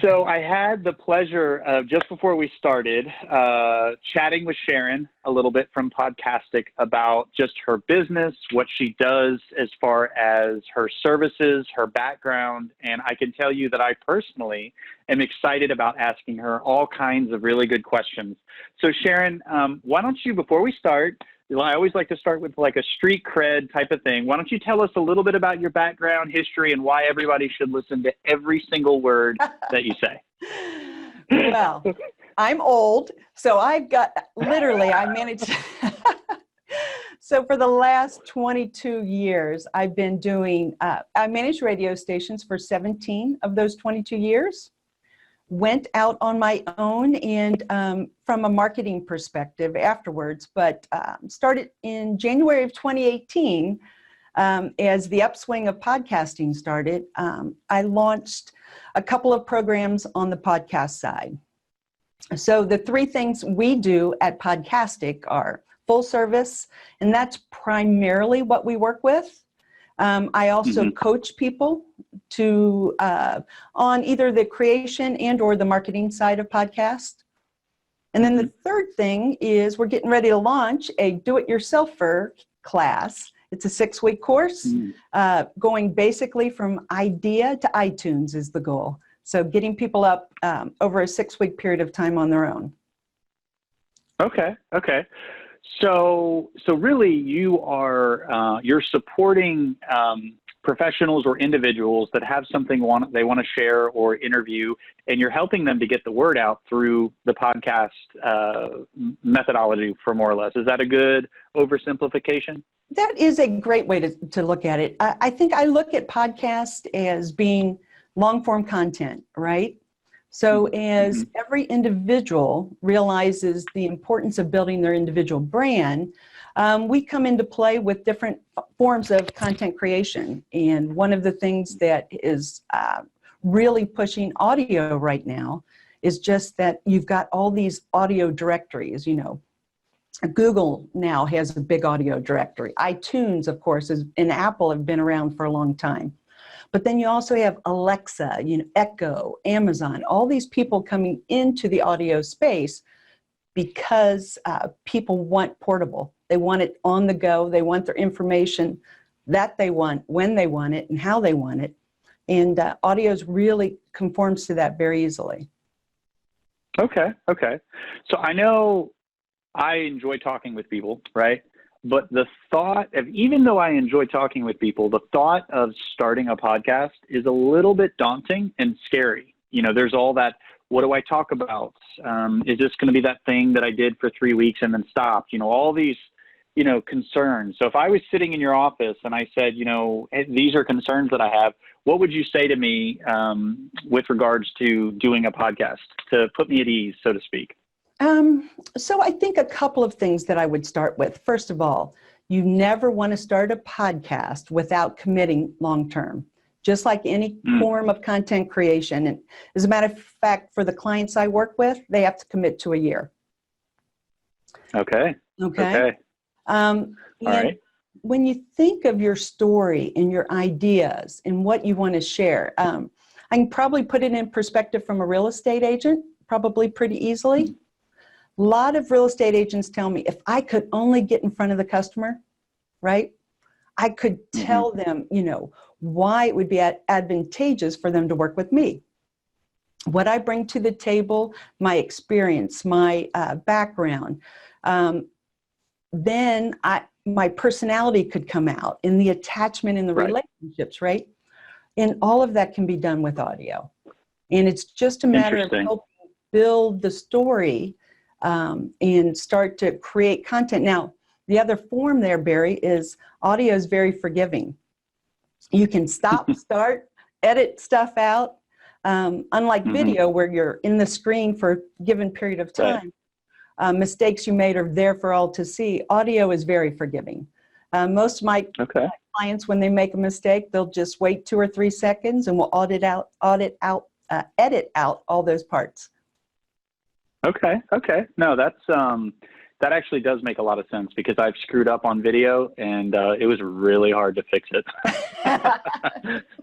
So I had the pleasure of, just before we started, chatting with Sharon a little bit from Podkastic about just her business, what she does as far as her services, her background. And I can tell you that I personally am excited about asking her all kinds of really good questions. So Sharon, why don't you, before we start, I always like to start with like a street cred type of thing. Why don't you tell us a little bit about your background, history, and why everybody should listen to every single word that you say? Well, I'm old, so I've got, literally, I managed. So for the last 22 years, I've been doing, I managed radio stations for 17 of those 22 years. Went out on my own and from a marketing perspective afterwards, but started in January of 2018 as the upswing of podcasting started. I launched a couple of programs on the podcast side. So the three things we do at Podkastic are full service, and that's primarily what we work with. I also coach people to on either the creation and or the marketing side of podcast. And then the third thing is we're getting ready to launch a do-it-yourselfer class. It's a 6-week course going basically from idea to iTunes is the goal. So getting people up over a 6-week period of time on their own. Okay. So really you are, you're supporting professionals or individuals that have something they want to share or interview, and you're helping them to get the word out through the podcast methodology, for more or less. Is that a good oversimplification? That is a great way to look at it. I think I look at podcast as being long-form content, right? So as every individual realizes the importance of building their individual brand, we come into play with different forms of content creation. And one of the things that is really pushing audio right now is just that you've got all these audio directories. You know, Google now has a big audio directory. iTunes, of course, and Apple have been around for a long time. But then you also have Alexa, Echo, Amazon, all these people coming into the audio space because people want portable. They want it on the go. They want their information that they want, when they want it, and how they want it. And audio really conforms to that very easily. Okay. So I know I enjoy talking with people, right? But the thought of, even though I enjoy talking with people, the thought of starting a podcast is a little bit daunting and scary. There's all that, what do I talk about? Is this going to be that thing that I did for 3 weeks and then stopped? All these, concerns. So if I was sitting in your office and I said, hey, these are concerns that I have, what would you say to me with regards to doing a podcast to put me at ease, so to speak? So I think a couple of things that I would start with. First of all, you never want to start a podcast without committing long-term, just like any form of content creation. And as a matter of fact, for the clients I work with, they have to commit to a year. Okay. All right. When you think of your story and your ideas and what you want to share, I can probably put it in perspective from a real estate agent, probably pretty easily. A lot of real estate agents tell me if I could only get in front of the customer, right, I could tell them, why it would be advantageous for them to work with me. What I bring to the table, my experience, my background, then my personality could come out in the attachment in the relationships, right? And all of that can be done with audio. And it's just a matter of helping build the story and start to create content. Now, the other form there, Barry, is audio is very forgiving. You can stop, start, edit stuff out. Unlike video, where you're in the screen for a given period of time, mistakes you made are there for all to see. Audio is very forgiving. Most of my clients, when they make a mistake, they'll just wait 2 or 3 seconds and we'll edit out all those parts. Okay. No, that's that actually does make a lot of sense because I've screwed up on video and it was really hard to fix it.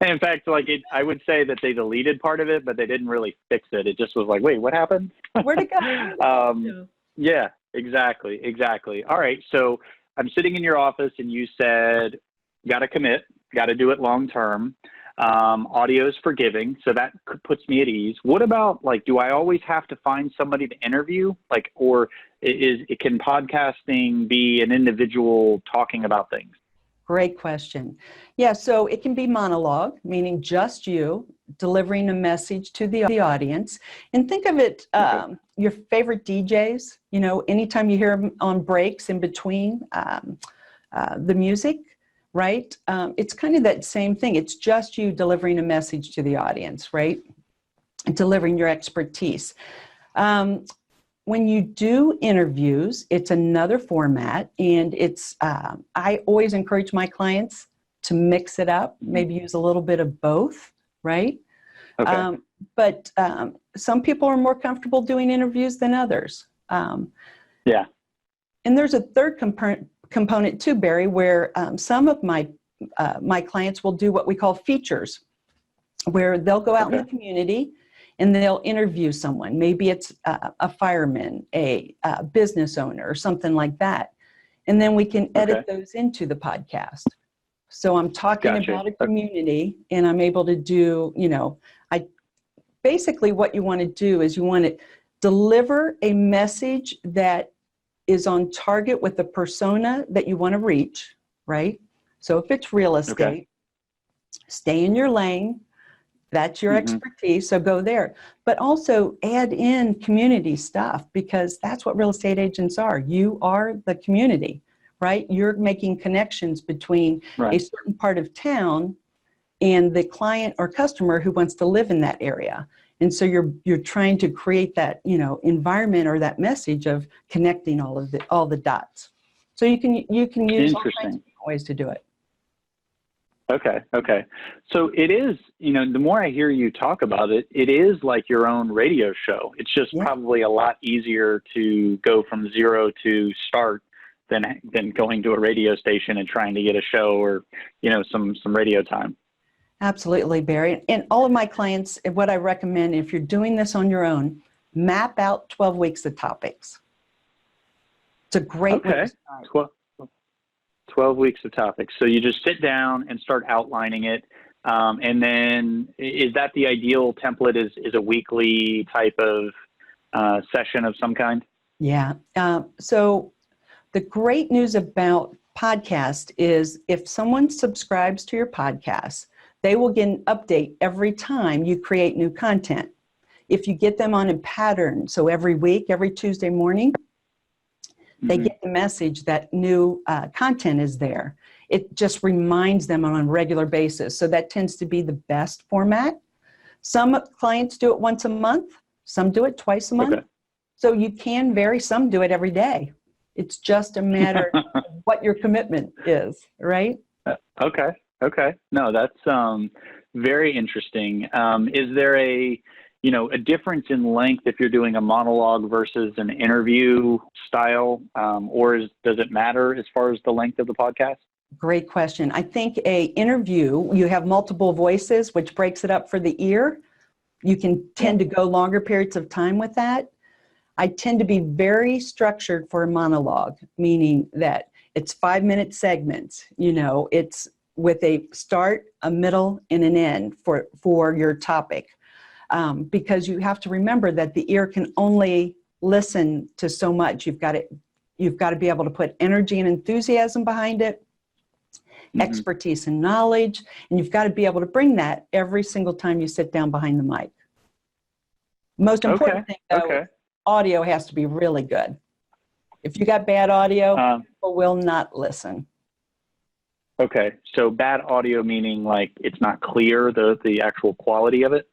In fact, I would say that they deleted part of it, but they didn't really fix it. It just was like, wait, what happened? Where'd it go? Yeah, exactly. All right. So I'm sitting in your office and you said, got to commit, got to do it long term. Audio is forgiving, so that puts me at ease. What about do I always have to find somebody to interview? Or can podcasting be an individual talking about things? Great question. Yeah, so it can be monologue, meaning just you delivering a message to the audience. And think of it, your favorite DJs, anytime you hear them on breaks in between the music, right? It's kind of that same thing. It's just you delivering a message to the audience, right? And delivering your expertise. When you do interviews, it's another format, and it's, I always encourage my clients to mix it up, maybe use a little bit of both, right? Okay. But some people are more comfortable doing interviews than others. Yeah. And there's a third component too, Barry, where some of my clients will do what we call features, where they'll go out in the community and they'll interview someone. Maybe it's a fireman, a business owner, or something like that. And then we can edit those into the podcast. So I'm talking about a community, and I'm able to do, basically what you want to do is you want to deliver a message that is on target with the persona that you want to reach, right? So if it's real estate, stay in your lane. That's your expertise, so go there. But also add in community stuff, because that's what real estate agents are. You are the community, right? You're making connections between a certain part of town and the client or customer who wants to live in that area. And so you're trying to create that, environment or that message of connecting all the dots. So you can use all kinds of ways to do it. Okay. So it is, the more I hear you talk about it, it is like your own radio show. It's just probably a lot easier to go from zero to start than going to a radio station and trying to get a show or, some radio time. Absolutely, Barry. And all of my clients, what I recommend, if you're doing this on your own, map out 12 weeks of topics. It's a great way to start. 12 weeks of topics. So you just sit down and start outlining it. And then is that the ideal template is a weekly type of session of some kind? Yeah. So the great news about podcast is if someone subscribes to your podcast, they will get an update every time you create new content. If you get them on a pattern, so every week, every Tuesday morning, they get the message that new content is there. It just reminds them on a regular basis. So that tends to be the best format. Some clients do it once a month. Some do it twice a month. Okay. So you can vary. Some do it every day. It's just a matter of what your commitment is, right? Okay. No, that's very interesting. Is there a difference in length if you're doing a monologue versus an interview style, or does it matter as far as the length of the podcast? Great question. I think a interview, you have multiple voices, which breaks it up for the ear. You can tend to go longer periods of time with that. I tend to be very structured for a monologue, meaning that it's 5-minute segments. It's with a start, a middle, and an end for your topic. Because you have to remember that the ear can only listen to so much. You've got to be able to put energy and enthusiasm behind it, expertise and knowledge, and you've got to be able to bring that every single time you sit down behind the mic. Most important thing, though, audio has to be really good. If you got bad audio, people will not listen. Okay, so bad audio meaning like it's not clear, the actual quality of it?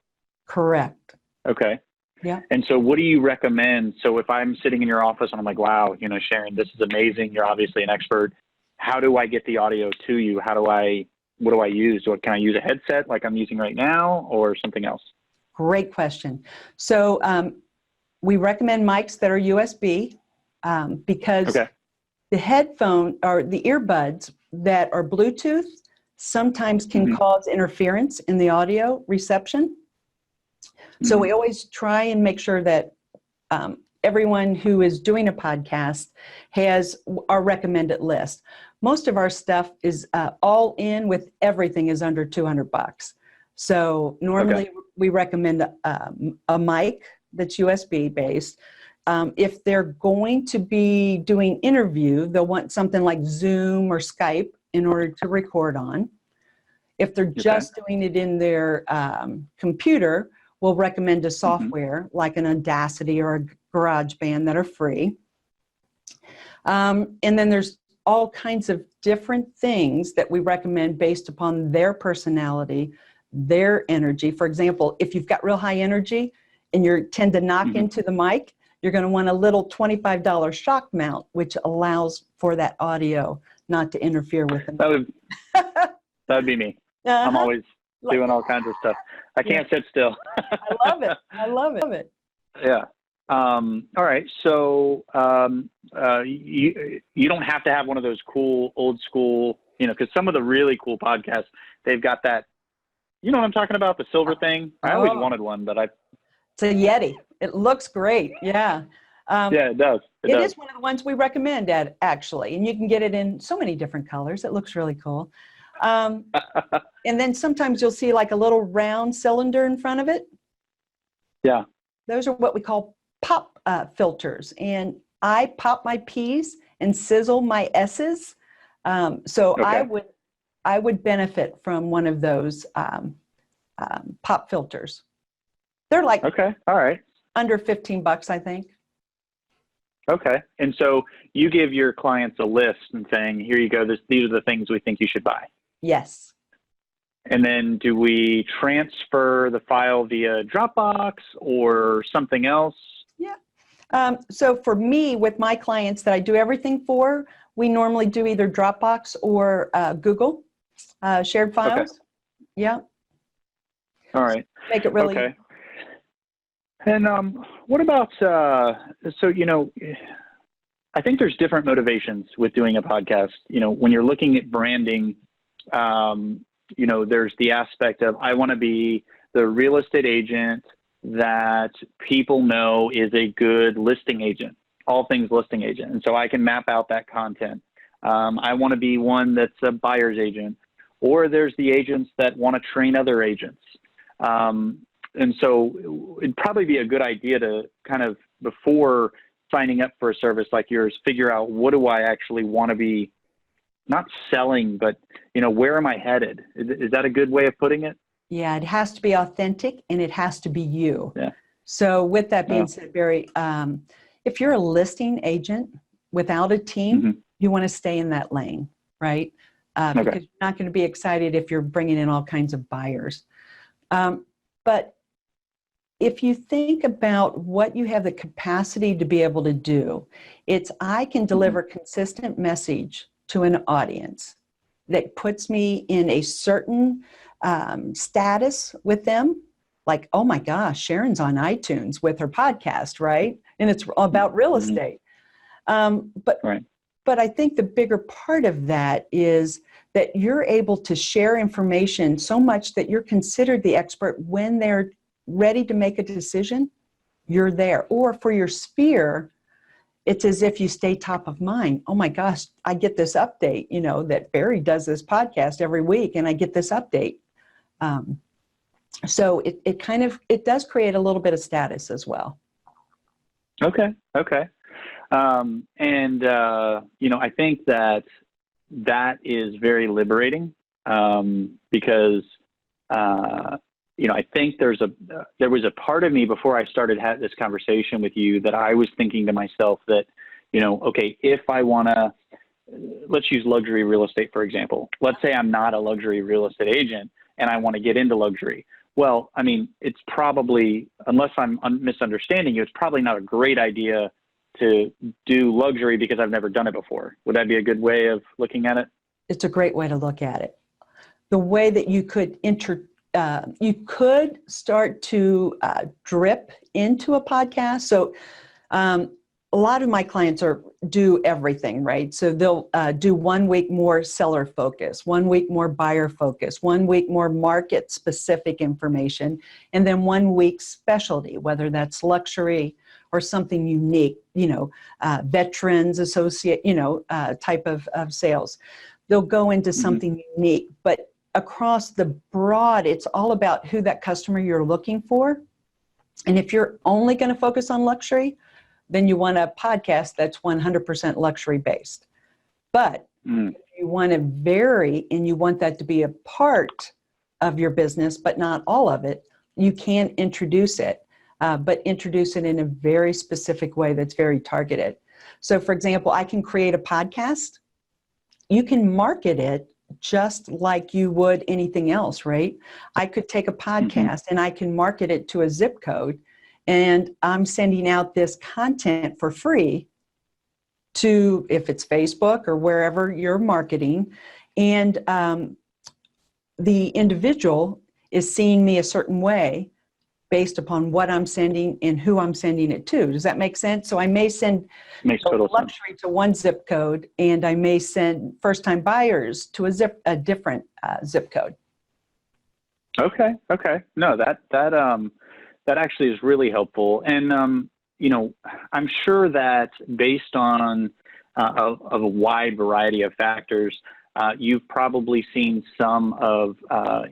Correct. Okay. Yeah. And so what do you recommend? So if I'm sitting in your office and I'm like, wow, Sharon, this is amazing. You're obviously an expert. How do I get the audio to you? What do I use? Can I use a headset like I'm using right now or something else? Great question. So we recommend mics that are USB. because Okay. the headphone or the earbuds that are Bluetooth sometimes can cause interference in the audio reception. So we always try and make sure that everyone who is doing a podcast has our recommended list. Most of our stuff is all in with everything is under $200. So normally we recommend a mic that's USB based. If they're going to be doing interview, they'll want something like Zoom or Skype in order to record on. If they're just doing it in their computer, we'll recommend a software like an Audacity or a GarageBand that are free. And then there's all kinds of different things that we recommend based upon their personality, their energy. For example, if you've got real high energy and you tend to knock into the mic, you're going to want a little $25 shock mount, which allows for that audio not to interfere with them. That'd be me. I'm always doing all kinds of stuff. I can't sit still. I love it. I love it. Yeah. All right. So you don't have to have one of those cool old school, because some of the really cool podcasts, they've got that, you know what I'm talking about? The silver thing. I always wanted one, but it's a Yeti. It looks great. Yeah. Yeah, it does. It is one of the ones we recommend actually, and you can get it in so many different colors. It looks really cool. And then sometimes you'll see like a little round cylinder in front of it. Yeah. Those are what we call pop filters. And I pop my P's and sizzle my S's. So I would benefit from one of those pop filters. They're like all right, under $15, I think. Okay. And so you give your clients a list and saying, here you go, these are the things we think you should buy. Yes. And then do we transfer the file via Dropbox or something else? Yeah. So for me, with my clients that I do everything for, we normally do either Dropbox or Google shared files. Okay. Yeah. All right. Make it really. Okay. And what about, I think there's different motivations with doing a podcast. When you're looking at branding, there's the aspect of, I want to be the real estate agent that people know is a good listing agent, all things listing agent. And so I can map out that content. I want to be one that's a buyer's agent, or there's the agents that want to train other agents. And so it'd probably be a good idea to kind of, before signing up for a service like yours, figure out, what do I actually want to be, not selling, but, where am I headed? Is that a good way of putting it? Yeah, it has to be authentic and it has to be you. Yeah. So with that being said, Barry, if you're a listing agent without a team, you want to stay in that lane, right? Because you're not going to be excited if you're bringing in all kinds of buyers. But if you think about what you have the capacity to be able to do, it's I can deliver consistent message to an audience that puts me in a certain status with them. Like, oh my gosh, Sharon's on iTunes with her podcast, right? And it's about real estate. But I think the bigger part of that is that you're able to share information so much that you're considered the expert when they're ready to make a decision, you're there. Or for your sphere, it's as if you stay top of mind. Oh my gosh, I get this update, that Barry does this podcast every week and I get this update. So it does create a little bit of status as well. Okay. I think that is very liberating because, I think there was a part of me before I started this conversation with you that I was thinking to myself that, okay, if I want to, let's use luxury real estate, for example. Let's say I'm not a luxury real estate agent and I want to get into luxury. Well, I mean, it's probably, unless I'm misunderstanding you, it's probably not a great idea to do luxury because I've never done it before. Would that be a good way of looking at it? It's a great way to look at it. The way that you could you could start to drip into a podcast. So a lot of my clients do everything, right? So they'll do 1 week more seller focus, 1 week more buyer focus, 1 week more market specific information, and then 1 week specialty, whether that's luxury or something unique, veterans associate, type of sales. They'll go into something unique, but across the broad, it's all about who that customer you're looking for. And if you're only going to focus on luxury, then you want a podcast that's 100% luxury based. But if you want to vary and you want that to be a part of your business, but not all of it, you can introduce it, but introduce it in a very specific way that's very targeted. So for example, I can create a podcast. You can market it just like you would anything else, right? I could take a podcast and I can market it to a zip code, and I'm sending out this content for free to, if it's Facebook or wherever you're marketing, and the individual is seeing me a certain way based upon what I'm sending and who I'm sending it to. Does that make sense? So I may send luxury to one zip code, and I may send first-time buyers to a different zip code. Okay. No, that actually is really helpful. And, I'm sure that based on a wide variety of factors, you've probably seen some of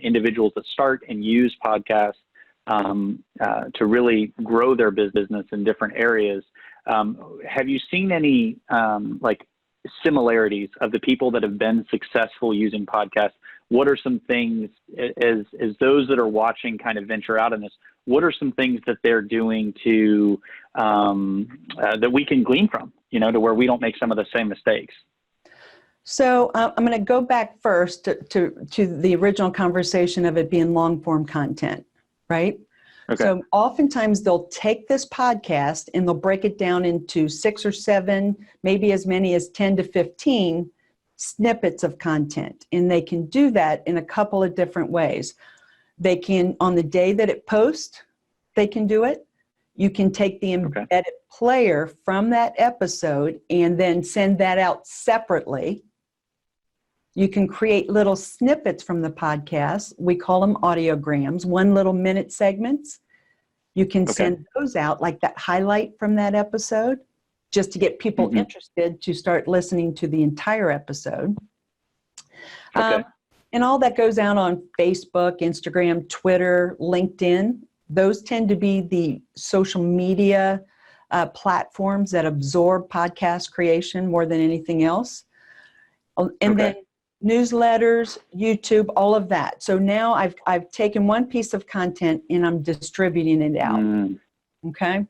individuals that start and use podcasts to really grow their business in different areas. Have you seen any similarities of the people that have been successful using podcasts? What are some things, as those that are watching kind of venture out in this, what are some things that they're doing to that we can glean from, to where we don't make some of the same mistakes? So I'm going to go back first to the original conversation of it being long form content, right? Okay. So oftentimes they'll take this podcast and they'll break it down into 6 or 7, maybe as many as 10 to 15 snippets of content. And they can do that in a couple of different ways. They can, on the day that it posts, they can do it. You can take the embedded player from that episode and then send that out separately. You can create little snippets from the podcast. We call them audiograms, 1 little minute segments. You can send those out like that highlight from that episode, just to get people interested to start listening to the entire episode. And all that goes out on Facebook, Instagram, Twitter, LinkedIn. Those tend to be the social media platforms that absorb podcast creation more than anything else. And then newsletters, YouTube, all of that. So now I've taken one piece of content and I'm distributing it out. Okay.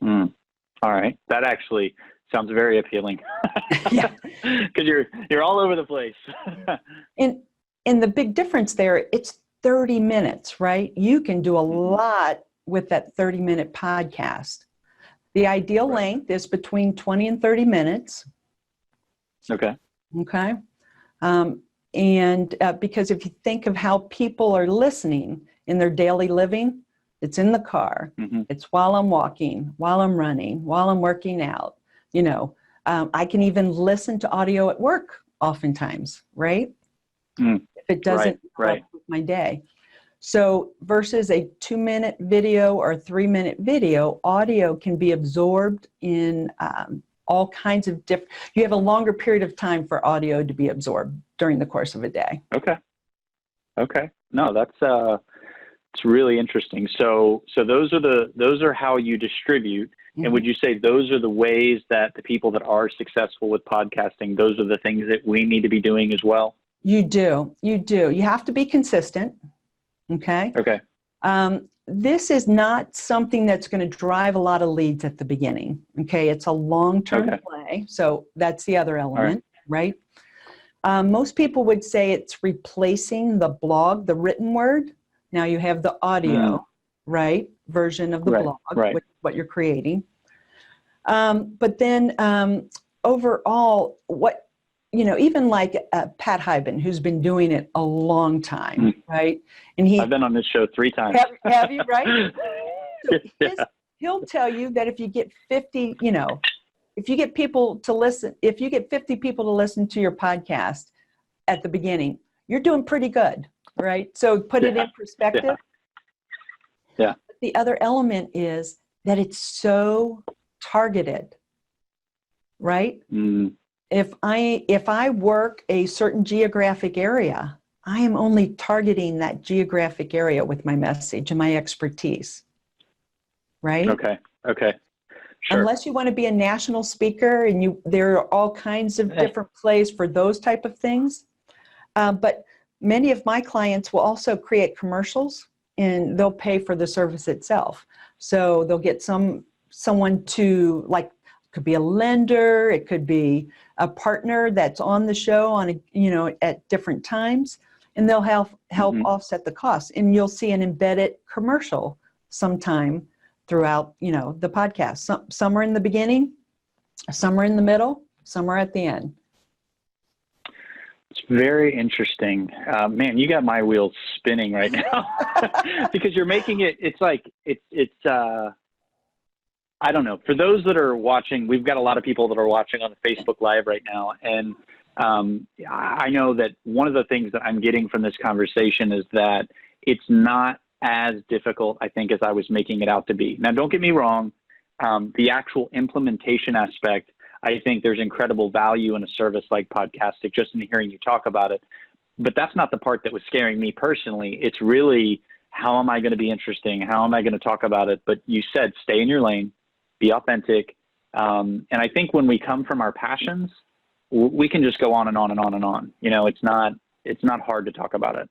All right. That actually sounds very appealing. Yeah. Because you're all over the place. And the big difference there, it's 30 minutes, right? You can do a lot with that 30-minute podcast. The ideal length is between 20 and 30 minutes. Okay. And because if you think of how people are listening in their daily living, it's in the car, it's while I'm walking, while I'm running, while I'm working out. I can even listen to audio at work oftentimes, right? If it doesn't interrupt with my day. So versus a 2-minute video or a 3-minute video, audio can be absorbed in all kinds of different, you have a longer period of time for audio to be absorbed during the course of a day. Okay. No, that's it's really interesting. So those are how you distribute. And would you say those are the ways that the people that are successful with podcasting, those are the things that we need to be doing as well? You do. You have to be consistent. Okay. This is not something that's going to drive a lot of leads at the beginning. Okay. It's a long-term play. So that's the other element, right? Most people would say it's replacing the blog, the written word. Now you have the audio, version of the blog, with what you're creating. But then overall, even like Pat Hyben, who's been doing it a long time, right? And I've been on this show 3 times. Have you, right? So he'll tell you that if you get 50, if you get people to listen, if you get 50 people to listen to your podcast at the beginning, you're doing pretty good, right? So put it in perspective. Yeah. The other element is that it's so targeted, right? Mm. If I work a certain geographic area, I am only targeting that geographic area with my message and my expertise, right? Okay. Sure. Unless you want to be a national speaker, and there are all kinds of different plays for those type of things. But many of my clients will also create commercials, and they'll pay for the service itself. So they'll get someone to, like, could be a lender, it could be a partner that's on the show at different times, and they'll help offset the costs. And you'll see an embedded commercial sometime throughout, the podcast. Some are in the beginning, some are in the middle, some are at the end. It's very interesting. Man, you got my wheels spinning right now because you're making it, I don't know. For those that are watching, we've got a lot of people that are watching on the Facebook Live right now. And I know that one of the things that I'm getting from this conversation is that it's not as difficult, I think, as I was making it out to be. Now, don't get me wrong. The actual implementation aspect, I think there's incredible value in a service like Podkastic, just in hearing you talk about it. But that's not the part that was scaring me personally. It's really, how am I going to be interesting? How am I going to talk about it? But you said, stay in your lane, be authentic. And I think when we come from our passions, we can just go on and on and on and on. It's not hard to talk about it.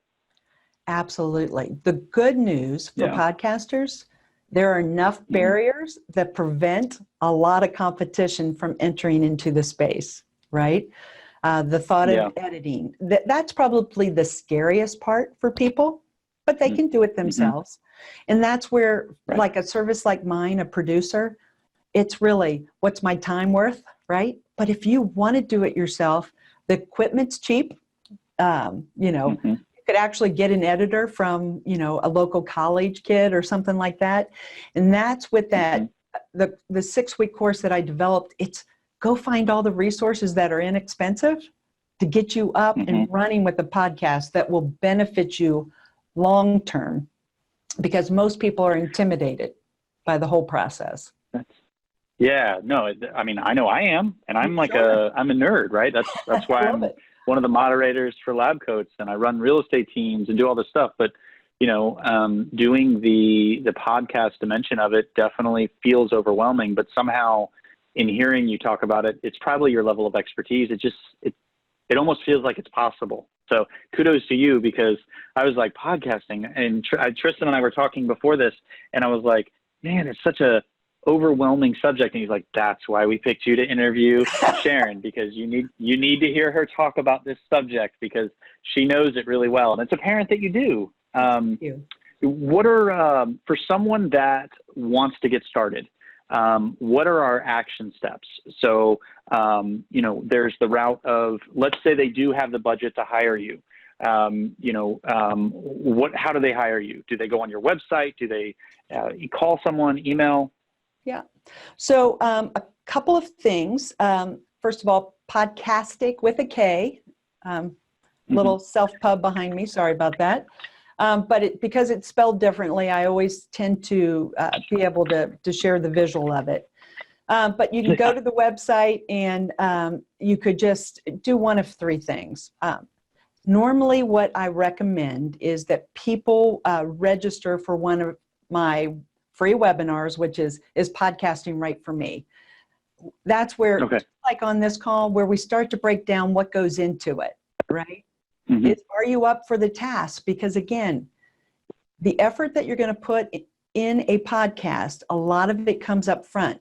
Absolutely. The good news for podcasters, there are enough barriers that prevent a lot of competition from entering into the space, right? The thought of editing, that's probably the scariest part for people, but they can do it themselves. And that's where, like a service like mine, a producer, it's really, what's my time worth, right? But if you want to do it yourself, the equipment's cheap. You could actually get an editor from, a local college kid or something like that. And that's with that, the 6-week course that I developed, it's go find all the resources that are inexpensive to get you up and running with a podcast that will benefit you long-term, because most people are intimidated by the whole process. Yeah, no, I mean, I know I am, and I'm I'm a nerd, right? That's why I'm one of the moderators for LabCoats, and I run real estate teams and do all this stuff. But, doing the podcast dimension of it definitely feels overwhelming, but somehow in hearing you talk about it, it's probably your level of expertise. It almost feels like it's possible. So kudos to you, because I was like, podcasting, and Tristan and I were talking before this, and I was like, man, it's such a overwhelming subject. And he's like, that's why we picked you to interview Sharon, because you need to hear her talk about this subject, because she knows it really well. And it's apparent that you do. Thank you. What are, for someone that wants to get started, what are our action steps? So, there's the route of, let's say they do have the budget to hire you. How do they hire you? Do they go on your website? Do they call someone, email? Yeah. So a couple of things. First of all, Podkastic with a K, little self-pub behind me. Sorry about that. But because it's spelled differently, I always tend to be able to share the visual of it. But you can go to the website, and you could just do one of 3 things. Normally, what I recommend is that people register for one of my free webinars, which is Podcasting Right for Me. That's where, like on this call, where we start to break down what goes into it, right? Are you up for the task? Because again, the effort that you're going to put in a podcast, a lot of it comes up front.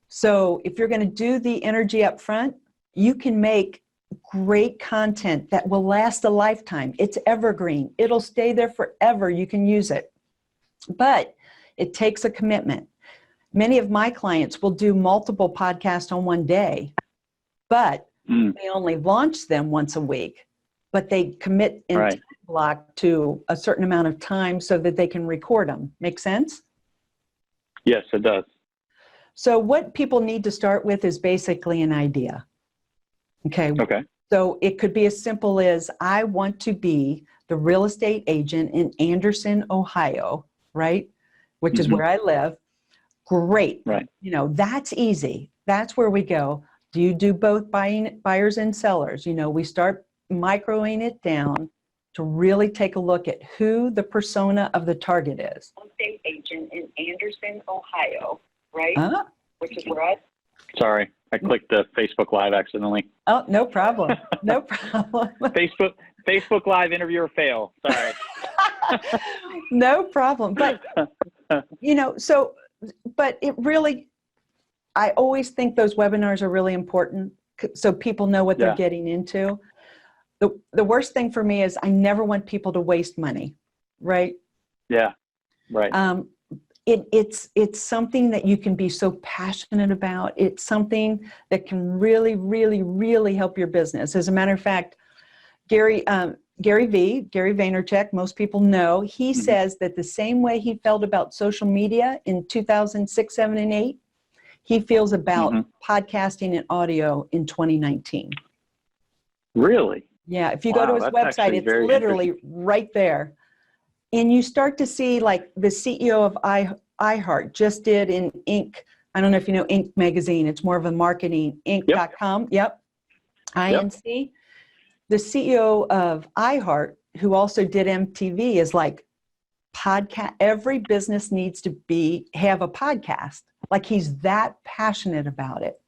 So if you're going to do the energy up front, you can make great content that will last a lifetime. It's evergreen. It'll stay there forever. You can use it. But it takes a commitment. Many of my clients will do multiple podcasts on one day, but they only launch them once a week. But they commit in time block to a certain amount of time so that they can record them. Make sense? Yes, it does. So what people need to start with is basically an idea. Okay. Okay. So it could be as simple as, I want to be the real estate agent in Anderson, Ohio, right? Which is where I live. Great. Right. That's easy. That's where we go. Do you do both buyers and sellers? We start microing it down to really take a look at who the persona of the target is. Real estate agent in Anderson, Ohio, right? Which is where Sorry, I clicked the Facebook Live accidentally. Oh, no problem. No problem. Facebook Live interviewer fail. Sorry. No problem. But, but it really, I always think those webinars are really important so people know what they're getting into. The worst thing for me is I never want people to waste money, right? Yeah, right. It's something that you can be so passionate about. It's something that can really, really, really help your business. As a matter of fact, Gary Vaynerchuk, most people know, he says that the same way he felt about social media in 2006, 7, and 8, he feels about podcasting and audio in 2019. Really? Yeah, if you go to his website, it's literally right there. And you start to see, like, the CEO of iHeart just did in Inc. I don't know if you know Inc. magazine. It's more of a marketing, Inc.com. Yep. INC. The CEO of iHeart, who also did MTV, is like, podcast. Every business needs to have a podcast. Like, he's that passionate about it.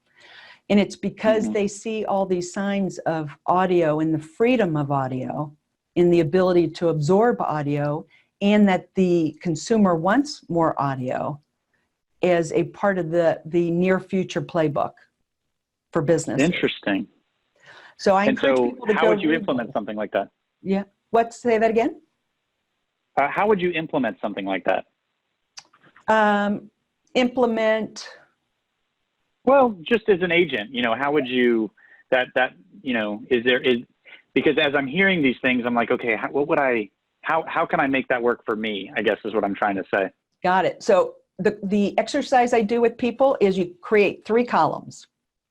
And it's because they see all these signs of audio and the freedom of audio and the ability to absorb audio, and that the consumer wants more audio as a part of the near future playbook for business. Interesting. So I encourage people to go. How would you implement something like that? Yeah. Say that again? How would you implement something like that? Well, just as an agent, how would you, because as I'm hearing these things, I'm like, okay, how can I make that work for me? I guess is what I'm trying to say. Got it. So the exercise I do with people is you create 3 columns.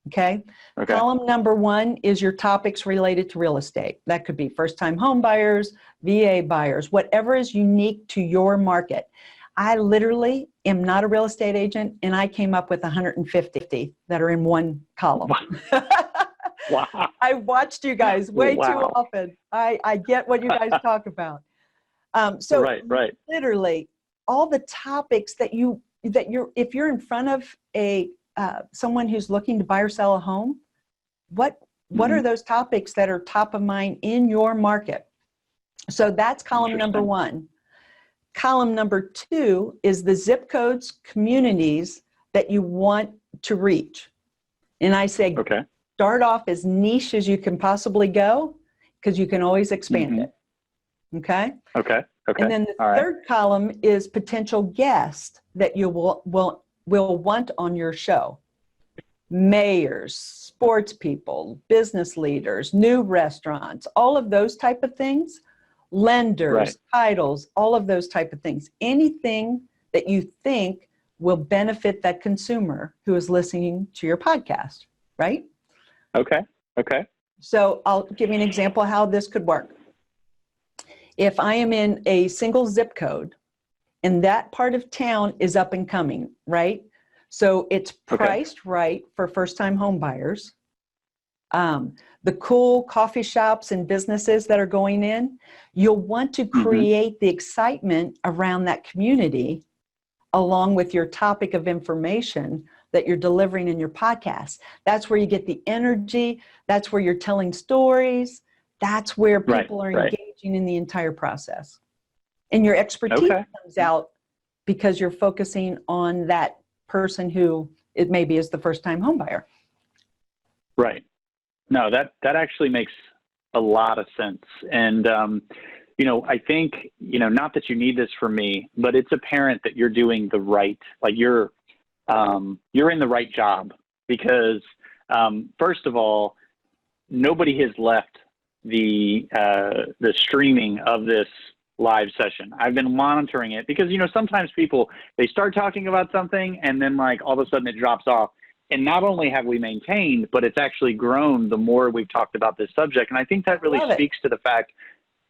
Okay. Column number 1 is your topics related to real estate. That could be first-time home buyers, VA buyers, whatever is unique to your market. I literally am not a real estate agent, and I came up with 150 that are in one column. Wow. I watched you guys way too often. I get what you guys talk about. Right. Literally, all the topics if you're in front of someone who's looking to buy or sell a home, what are those topics that are top of mind in your market? So that's column number 1. Column number 2 is the zip codes, communities that you want to reach. And I say, start off as niche as you can possibly go, because you can always expand it. Okay. And then the third column is potential guests that you will want on your show. Mayors, sports people, business leaders, new restaurants, all of those type of things. Lenders, titles, all of those type of things. Anything that you think will benefit that consumer who is listening to your podcast, right? Okay. So I'll give you an example how this could work. If I am in a single zip code and that part of town is up and coming, right? So it's priced right for first-time home buyers. The cool coffee shops and businesses that are going in, you'll want to create the excitement around that community along with your topic of information that you're delivering in your podcast. That's where you get the energy. That's where you're telling stories. That's where people are engaging in the entire process. And your expertise comes out because you're focusing on that person who it maybe is the first-time home buyer. Right. No, that actually makes a lot of sense. And, I think, not that you need this from me, but it's apparent that you're doing the right, like you're in the right job because, first of all, nobody has left the streaming of this live session. I've been monitoring it because, you know, sometimes people, they start talking about something and then like all of a sudden it drops off. And not only have we maintained, but it's actually grown the more we've talked about this subject. And I think that really speaks to the fact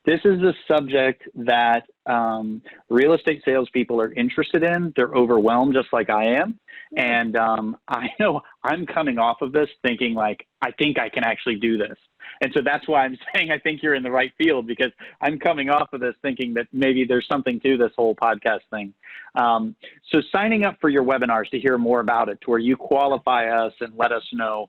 this is a subject that real estate salespeople are interested in. They're overwhelmed just like I am. And I know I'm coming off of this thinking like, I think I can actually do this. And so that's why I'm saying I think you're in the right field, because I'm coming off of this thinking that maybe there's something to this whole podcast thing. So signing up for your webinars to hear more about it, to where you qualify us and let us know,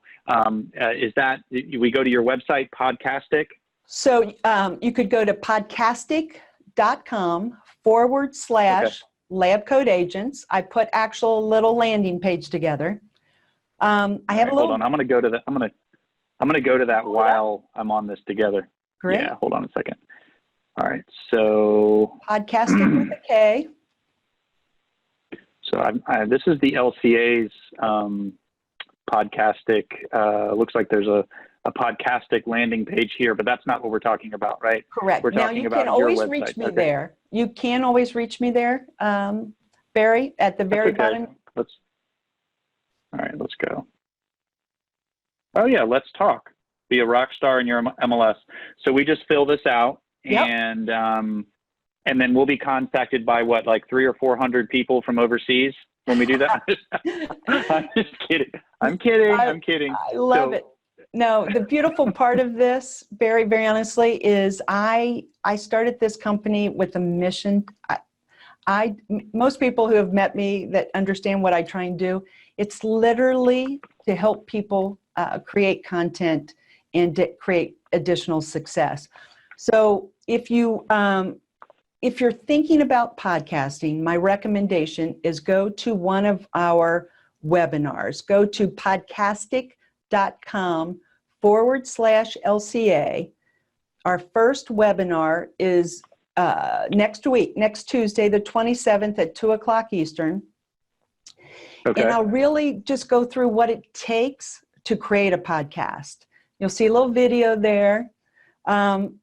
is that we go to your website, Podkastic? So you could go to podkastic.com/LabCoat Agents. I put actual little landing page together. I have a little. Hold on, I'm going to go to that. I'm going to go to that while I'm on this together. Great. Yeah, hold on a second. All right, so Podkastic with a K. So this is the LCA's Podkastic. Looks like there's a Podkastic landing page here, but that's not what we're talking about, right? Correct. We're now talking you about can always your website. reach me there. You can always reach me there, Barry, at the very bottom. All right, let's go. Oh yeah, let's talk. Be a rock star in your MLS. So we just fill this out, and then we'll be contacted by what, like 300 or 400 people from overseas when we do that. I'm just kidding. I'm kidding. I love it. No, the beautiful part of this, Barry, very honestly, is I started this company with a mission. Most people who have met me that understand what I try and do, it's literally to help people create content and to create additional success. So if you're thinking about podcasting, my recommendation is go to one of our webinars. Go to podkastic.com/LCA. Our first webinar is next week, next Tuesday, the 27th at 2:00 Eastern. Okay. And I'll really just go through what it takes to create a podcast. You'll see a little video there, and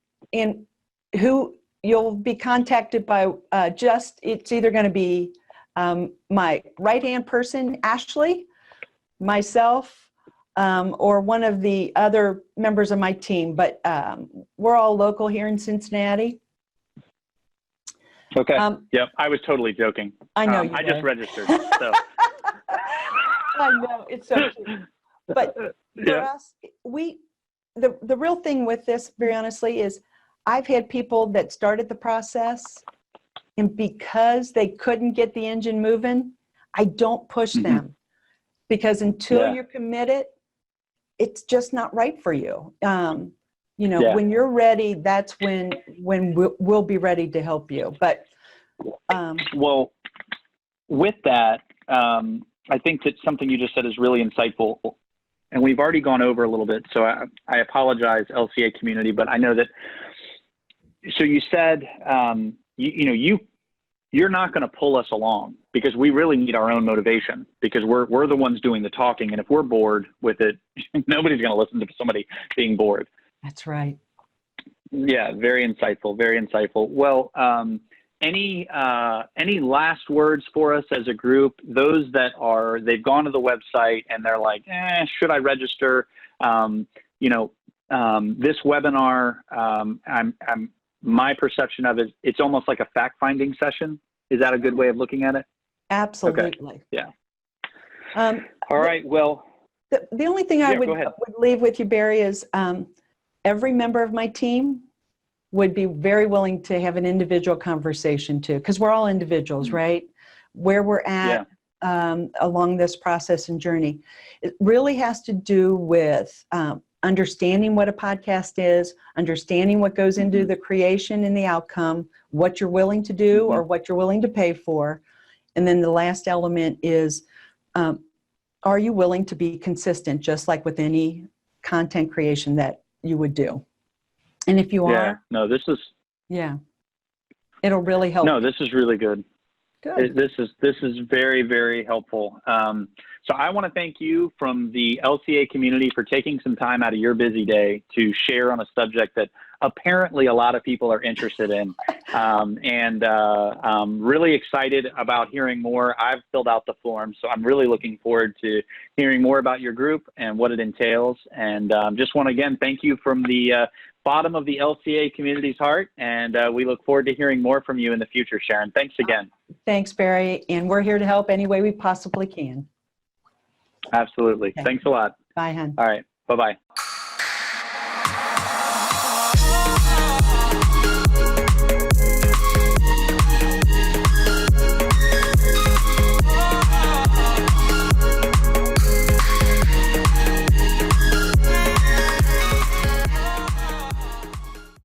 who you'll be contacted by. It's either going to be my right-hand person, Ashley, myself, or one of the other members of my team. But we're all local here in Cincinnati. Okay. Yep. I was totally joking. I know. I just registered. So. I know, it's so cute. But for us, the real thing with this, very honestly, is I've had people that started the process, and because they couldn't get the engine moving, I don't push them, because until you're committed, it's just not right for you. When you're ready, that's when we'll be ready to help you. But well, with that, I think that something you just said is really insightful, and we've already gone over a little bit, so I apologize, LCA community, but I know that, so you said, you're not going to pull us along, because we really need our own motivation, because we're the ones doing the talking, and if we're bored with it, nobody's going to listen to somebody being bored. That's right. Yeah, very insightful, very insightful. Well, any last words for us as a group? Those that they've gone to the website and they're like, should I register? This webinar, my perception of it, it's almost like a fact-finding session. Is that a good way of looking at it? Absolutely. Okay. Yeah. All right. Well, the only thing I would leave with you, Barry, is every member of my team would be very willing to have an individual conversation too, because we're all individuals, right? Where we're at along this process and journey. It really has to do with understanding what a podcast is, understanding what goes into the creation and the outcome, what you're willing to do or what you're willing to pay for. And then the last element is, are you willing to be consistent, just like with any content creation that you would do? And if you are, it'll really help. No, this is really good. Good. This is very, very helpful. So I want to thank you from the LCA community for taking some time out of your busy day to share on a subject that apparently a lot of people are interested in. I'm really excited about hearing more. I've filled out the form, so I'm really looking forward to hearing more about your group and what it entails. And just want to, again, thank you from the bottom of the LCA community's heart. And we look forward to hearing more from you in the future, Sharon. Thanks again. Thanks, Barry. And we're here to help any way we possibly can. Absolutely. Okay. Thanks a lot. Bye, hon. All right. Bye-bye.